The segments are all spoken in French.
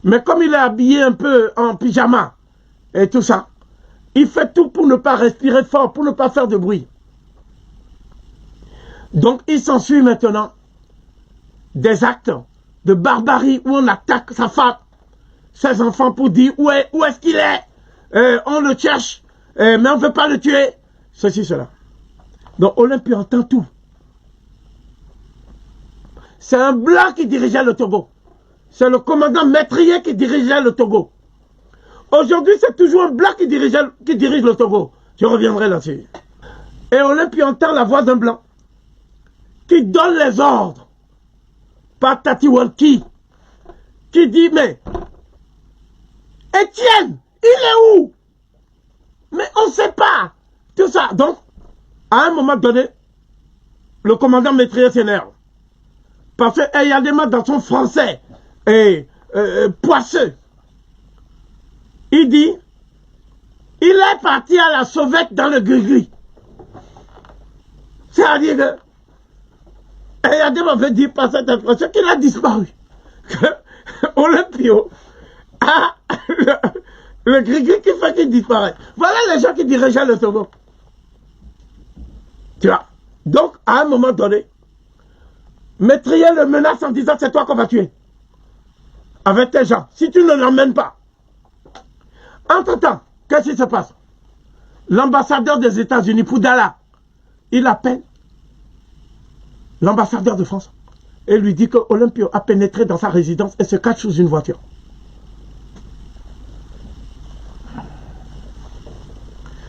Mais comme il est habillé un peu en pyjama et tout ça, il fait tout pour ne pas respirer fort, pour ne pas faire de bruit. Donc il s'ensuit maintenant des actes de barbarie où on attaque sa femme, ses enfants pour dire où est-ce qu'il est, on le cherche, mais on ne veut pas le tuer. Ceci, cela. Donc Olympio entend tout. C'est un blanc qui dirigeait le Togo. C'est le commandant Métrier qui dirigeait le Togo. Aujourd'hui, c'est toujours un blanc qui dirige le Togo. Je reviendrai là-dessus. Et Olympio entend la voix d'un blanc qui donne les ordres par Tatiwanki, qui dit, mais Étienne, il est où? Mais on ne sait pas. Tout ça. Donc, à un moment donné, le commandant Métrier s'énerve. Parce qu'il y a des mots dans son français poisseux. Il dit, il est parti à la sauvette dans le gris-gris. C'est-à-dire que Eyadema veut dire par cette expression qu'il a disparu. Que Olympio a le gris-gris qui fait qu'il disparaît. Voilà les gens qui dirigeaient le Togo. Tu vois. Donc, à un moment donné, Métrier le menace en disant c'est toi qu'on va tuer. Avec tes gens. Si tu ne l'emmènes pas. Entre-temps, qu'est-ce qui se passe? L'ambassadeur des États-Unis, Poudala, il appelle l'ambassadeur de France et lui dit que Olympio a pénétré dans sa résidence et se cache sous une voiture.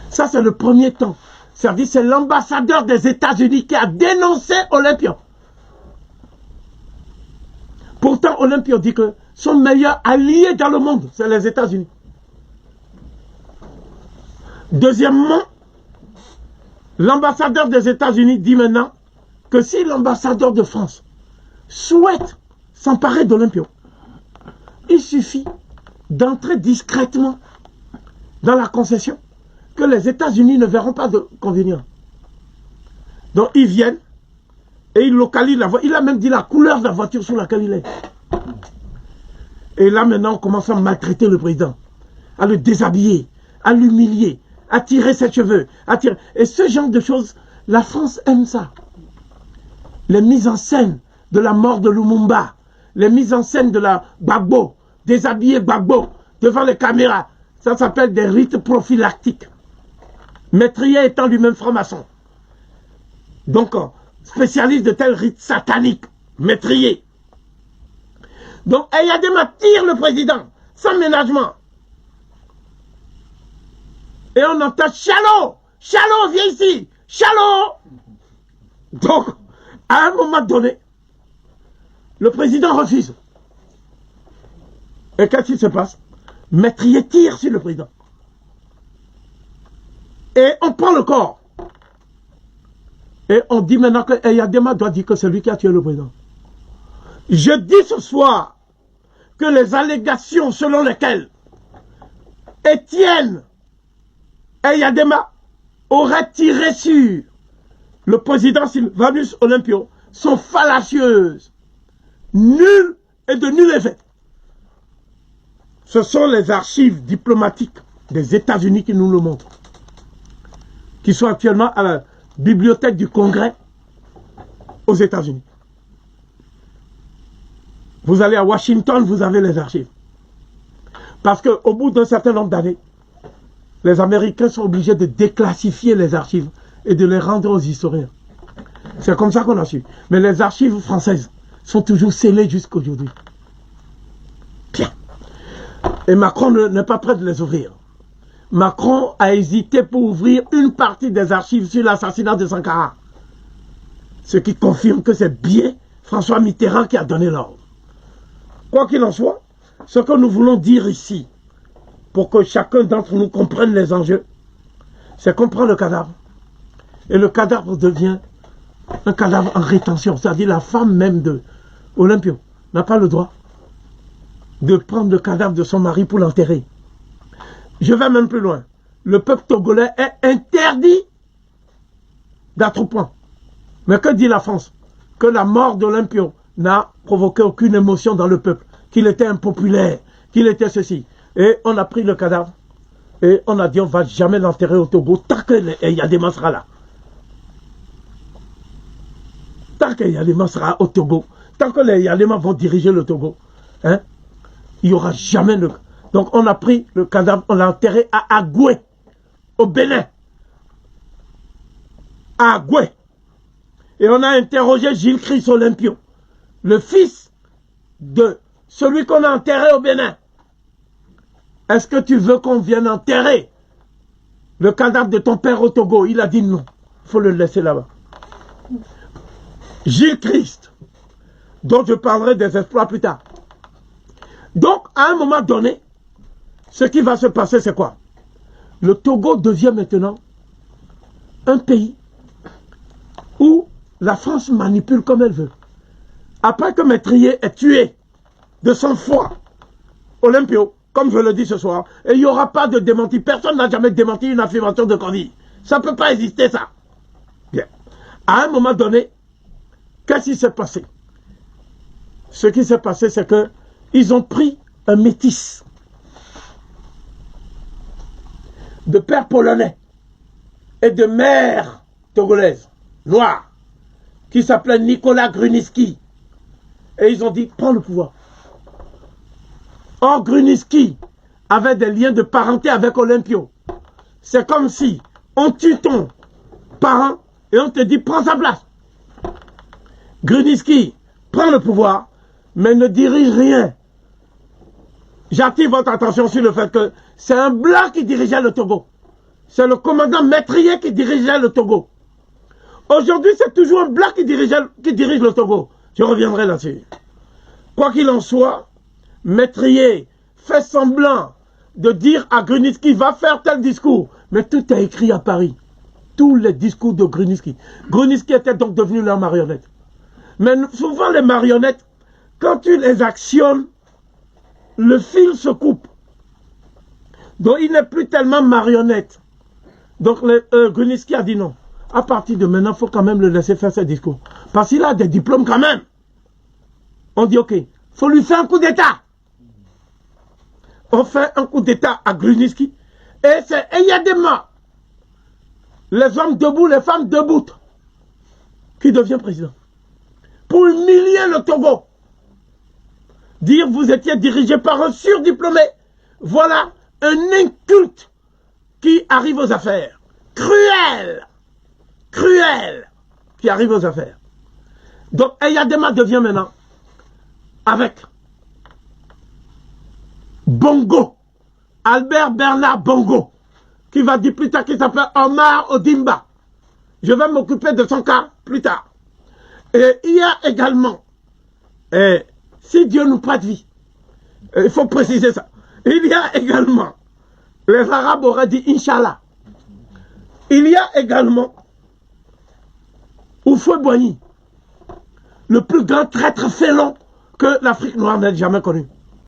Ça, c'est le premier temps. C'est l'ambassadeur des États-Unis qui a dénoncé Olympio. Pourtant, Olympio dit que son meilleur allié dans le monde, c'est les États-Unis. Deuxièmement, l'ambassadeur des États-Unis dit maintenant que si l'ambassadeur de France souhaite s'emparer d'Olympio, il suffit d'entrer discrètement dans la concession que les États-Unis ne verront pas de convénient. Donc ils viennent et ils localisent la voiture. Il a même dit la couleur de la voiture sur laquelle il est. Et là maintenant on commence à maltraiter le président, à le déshabiller, à l'humilier, à tirer ses cheveux, à tirer. Et ce genre de choses, la France aime ça. Les mises en scène de la mort de Lumumba, les mises en scène de la Gbagbo, déshabiller Gbagbo devant les caméras, ça s'appelle des rites prophylactiques. Métrier étant lui-même franc-maçon. Donc, spécialiste de tels rites sataniques. Métrier. Donc, Eyadema tire le président, sans ménagement. Et on entend Chalot, Chalot, viens ici, Chalot. Donc, à un moment donné, le président refuse. Et qu'est-ce qui se passe? Métrier tire sur le président. Et on prend le corps. Et on dit maintenant que Eyadema doit dire que c'est lui qui a tué le président. Je dis ce soir que les allégations selon lesquelles Étienne Eyadema aurait tiré sur le président Sylvanus Olympio sont fallacieuses, nulles et de nul effet. Ce sont les archives diplomatiques des États-Unis qui nous le montrent, qui sont actuellement à la bibliothèque du Congrès aux États-Unis. Vous allez à Washington, vous avez les archives. Parce qu'au bout d'un certain nombre d'années, les Américains sont obligés de déclassifier les archives et de les rendre aux historiens. C'est comme ça qu'on a su. Mais les archives françaises sont toujours scellées jusqu'à aujourd'hui. Bien. Et Macron n'est pas prêt de les ouvrir. Macron a hésité pour ouvrir une partie des archives sur l'assassinat de Sankara. Ce qui confirme que c'est bien François Mitterrand qui a donné l'ordre. Quoi qu'il en soit, ce que nous voulons dire ici, pour que chacun d'entre nous comprenne les enjeux, c'est qu'on prend le cadavre. Et le cadavre devient un cadavre en rétention. C'est-à-dire la femme même de Olympio n'a pas le droit de prendre le cadavre de son mari pour l'enterrer. Je vais même plus loin. Le peuple togolais est interdit d'attroupement. Mais que dit la France? Que la mort d'Olympio n'a provoqué aucune émotion dans le peuple, qu'il était impopulaire, qu'il était ceci. Et on a pris le cadavre et on a dit on ne va jamais l'enterrer au Togo tant qu'il y a des sera là. Tant qu'il y a des sera au Togo, tant que les Yalémas vont diriger le Togo, hein, il n'y aura jamais de... Donc on a pris le cadavre, on l'a enterré à Agoué, au Bénin. À Agoué. Et on a interrogé Gilles Christ Olympio, le fils de celui qu'on a enterré au Bénin. Est-ce que tu veux qu'on vienne enterrer le cadavre de ton père au Togo? Il a dit non, il faut le laisser là-bas. Gilles Christ, dont je parlerai des exploits plus tard. Donc, à un moment donné, ce qui va se passer, c'est quoi? Le Togo devient maintenant un pays où la France manipule comme elle veut. Après que Métrier est tué de son foie, Olympio, comme je le dis ce soir, et il n'y aura pas de démenti. Personne n'a jamais démenti une affirmation de Corneille. Ça ne peut pas exister, ça. Bien. À un moment donné, qu'est-ce qui s'est passé? Ce qui s'est passé, c'est qu'ils ont pris un métis de père polonais et de mère togolaise, noire, qui s'appelait Nicolas Gruniski. Et ils ont dit, prends le pouvoir. Or, Gruniski avait des liens de parenté avec Olympio. C'est comme si on tue ton parent et on te dit, prends sa place. Gruniski prend le pouvoir, mais ne dirige rien. J'attire votre attention sur le fait que c'est un blanc qui dirigeait le Togo. C'est le commandant Métrier qui dirigeait le Togo. Aujourd'hui, c'est toujours un blanc qui dirige le Togo. Je reviendrai là-dessus. Quoi qu'il en soit, Métrier fait semblant de dire à Gruniski, va faire tel discours. Mais tout est écrit à Paris. Tous les discours de Gruniski. Gruniski était donc devenu leur marionnette. Mais souvent, les marionnettes, quand tu les actionnes, le fil se coupe. Donc, il n'est plus tellement marionnette. Donc, Gruniski a dit non. À partir de maintenant, il faut quand même le laisser faire ses discours. Parce qu'il a des diplômes quand même. On dit, ok, il faut lui faire un coup d'État. On fait un coup d'État à Gruniski. Et il y a des morts. Les hommes debout, les femmes debout. Qui devient président. Pour humilier le Togo. Dire vous étiez dirigé par un surdiplômé. Voilà un inculte qui arrive aux affaires. Cruel. Cruel. Qui arrive aux affaires. Donc Eyadema devient maintenant avec Bongo. Albert Bernard Bongo. Qui va dire plus tard qu'il s'appelle Omar Odimba. Je vais m'occuper de son cas plus tard. Et il y a également, si Dieu nous prête vie, il faut préciser ça, il y a également, les Arabes auraient dit Inch'Allah, il y a également Houphouët-Boigny, le plus grand traître félon que l'Afrique noire n'ait jamais connu.